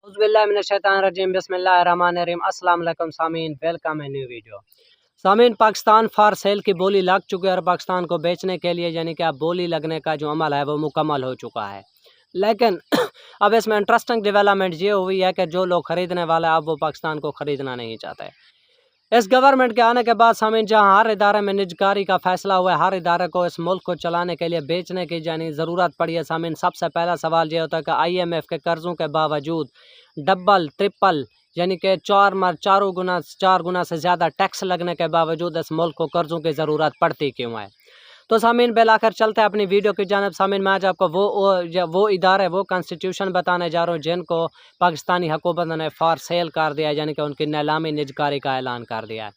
اعوذ باللہ من الشیطان الرجیم بسم اللہ الرحمن الرحیم السلام علیکم سامعین، ویلکم ہے نیو ویڈیو۔ سامعین، پاکستان فار سیل کی بولی لگ چکی ہے اور پاکستان کو بیچنے کے لیے یعنی کہ اب بولی لگنے کا جو عمل ہے وہ مکمل ہو چکا ہے، لیکن اب اس میں انٹرسٹنگ ڈیولپمنٹ یہ ہوئی ہے کہ جو لوگ خریدنے والے اب وہ پاکستان کو خریدنا نہیں چاہتے۔ اس گورنمنٹ کے آنے کے بعد سامعین، جہاں ہر ادارے میں نجکاری کا فیصلہ ہوا ہے، ہر ادارے کو اس ملک کو چلانے کے لیے بیچنے کی یعنی ضرورت پڑی ہے۔ سامعین، سب سے پہلا سوال یہ ہوتا ہے کہ IMF کے قرضوں کے باوجود ڈبل ٹرپل یعنی کہ چار گنا سے زیادہ ٹیکس لگنے کے باوجود اس ملک کو قرضوں کی ضرورت پڑتی کیوں ہے؟ تو سامعین، بالآخر چلتے ہیں اپنی ویڈیو کی جانب۔ سامعین، میں آج آپ کو وہ ادارے، وہ کانسٹیٹیوشن بتانے جا رہا ہوں جن کو پاکستانی حکومت نے فار سیل کر دیا، یعنی کہ ان کی نیلامی نجکاری کا اعلان کر دیا ہے۔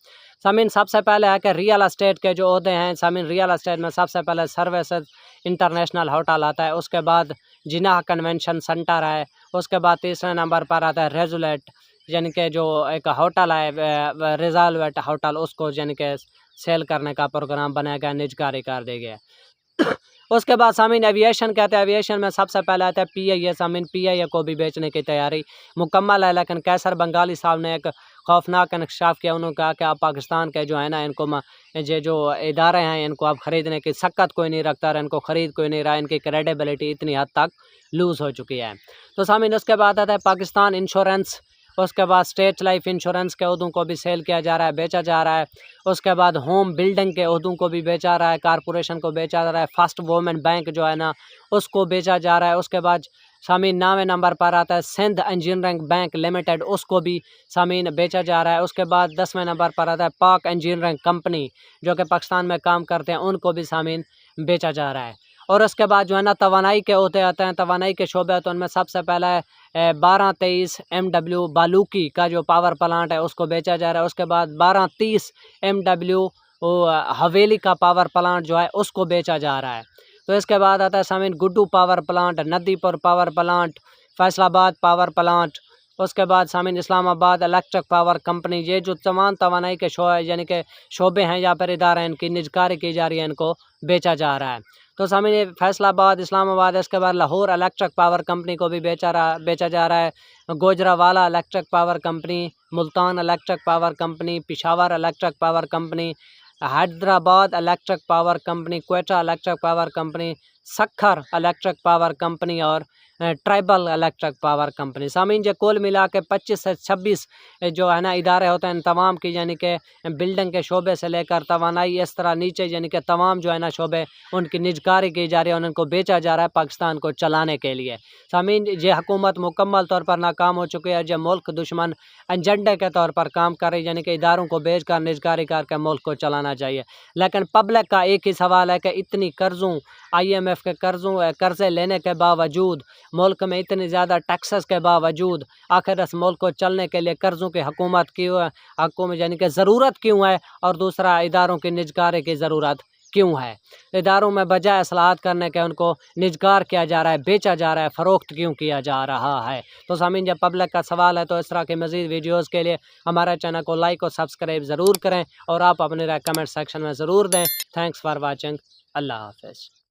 سامعین، سب سے پہلے ہے کہ ریئل اسٹیٹ کے جو عہدے ہیں، سامعین ریئل اسٹیٹ میں سب سے پہلے سروسز انٹرنیشنل ہوٹل آتا ہے، اس کے بعد جناح کنونشن سینٹر ہے، اس کے بعد تیسرے نمبر پر آتا ہے ریزولیٹ یعنی کہ جو ایک ہوٹل ہے ریزالویٹ ہوٹل، اس کو یعنی کہ سیل کرنے کا پروگرام بنایا گیا، نجکاری کر دی گیا۔ اس کے بعد سامعین ایویشن کہتے ہیں، ایویشن میں سب سے پہلے آتا ہے PIA۔ سامعین PIA کو بھی بیچنے کی تیاری مکمل ہے، لیکن قیصر بنگالی صاحب نے ایک خوفناک انکشاف کیا۔ انہوں نے کہا کہ آپ پاکستان کے جو ہے نا، ان کو یہ جو ادارے ہیں ان کو اب خریدنے کی سکت کوئی نہیں رکھتا اور ان کو خرید کوئی نہیں رہا، ان کی کریڈیبلٹی اتنی حد تک لوز ہو چکی ہے۔ تو سامعین، اس کے بعد آتا ہے پاکستان انشورنس، اس کے بعد اسٹیٹ لائف انشورنس کے عہدوں کو بھی سیل کیا جا رہا ہے، بیچا جا رہا ہے۔ اس کے بعد ہوم بلڈنگ کے عہدوں کو بھی بیچا رہا ہے، کارپوریشن کو بیچا جا رہا ہے، فرسٹ وومن بینک جو ہے نا اس کو بیچا جا رہا ہے۔ اس کے بعد سامعین 9ویں نمبر پر آتا ہے سندھ انجینئرنگ بینک لمیٹڈ، اس کو بھی سامعین بیچا جا رہا ہے۔ اس کے بعد 10ویں نمبر پر آتا ہے پاک انجینئرنگ کمپنی جو کہ پاکستان میں کام کرتے ہیں، ان کو بھی سامعین بیچا جا رہا ہے۔ اور اس کے بعد جو ہے نا توانائی کے عہدے آتے ہیں، توانائی کے شعبے ہوتے ہیں، ان میں سب سے پہلا ہے 1223 MW بالوکی کا جو پاور پلانٹ ہے اس کو بیچا جا رہا ہے۔ اس کے بعد 1230 MW حویلی کا پاور پلانٹ جو ہے اس کو بیچا جا رہا ہے۔ تو اس کے بعد آتا ہے سامعین گڈو پاور پلانٹ، ندی پور پاور پلانٹ، فیصل آباد پاور پلانٹ۔ اس کے بعد سامعین اسلام آباد الیکٹرک پاور کمپنی، یہ جو تمام توانائی کے یعنی کہ شعبے ہیں یا پھر ادارے ہیں، ان کی نجکاری کی جا رہی ہے، ان کو بیچا جا رہا ہے۔ تو سامعین فیصل آباد، اسلام آباد، اس کے بعد لاہور الیکٹرک پاور کمپنی کو بھی بیچا جا رہا ہے، Gujranwala electric power company, Multan electric power company, Peshawar electric power company, Hyderabad electric power company, Quetta electric power company, Sukkur electric power company اور ٹرائبل الیکٹرک پاور کمپنی۔ سامعین یہ کل ملا کے 25 سے 26 جو ہے نا ادارے ہوتے ہیں، ان تمام کی یعنی کہ بلڈنگ کے شعبے سے لے کر توانائی اس طرح نیچے یعنی کہ تمام جو ہے نا شعبے، ان کی نجکاری کی جا رہی ہے اور ان کو بیچا جا رہا ہے پاکستان کو چلانے کے لیے۔ سامعین یہ حکومت مکمل طور پر ناکام ہو چکی ہے، جو ملک دشمن ایجنڈے کے طور پر کام کر رہی ہے، یعنی کہ اداروں کو بیچ کر نجکاری کر کے ملک کو چلانا چاہیے۔ لیکن پبلک کا ایک ہی سوال ہے کہ اتنی IMF کے قرضے لینے کے باوجود، ملک میں اتنی زیادہ ٹیکسز کے باوجود، آخر اس ملک کو چلنے کے لیے قرضوں کی حکومت یعنی کہ ضرورت کیوں ہے؟ اور دوسرا اداروں کی نجکاری کی ضرورت کیوں ہے؟ اداروں میں بجائے اصلاحات کرنے کے ان کو نجکار کیا جا رہا ہے، بیچا جا رہا ہے، فروخت کیوں کیا جا رہا ہے؟ تو سامعین جب پبلک کا سوال ہے تو اس طرح کے مزید ویڈیوز کے لیے ہمارے چینل کو لائک اور سبسکرائب ضرور کریں اور آپ اپنے رائے کمنٹ سیکشن میں ضرور دیں۔ Thanks for watching. اللہ حافظ۔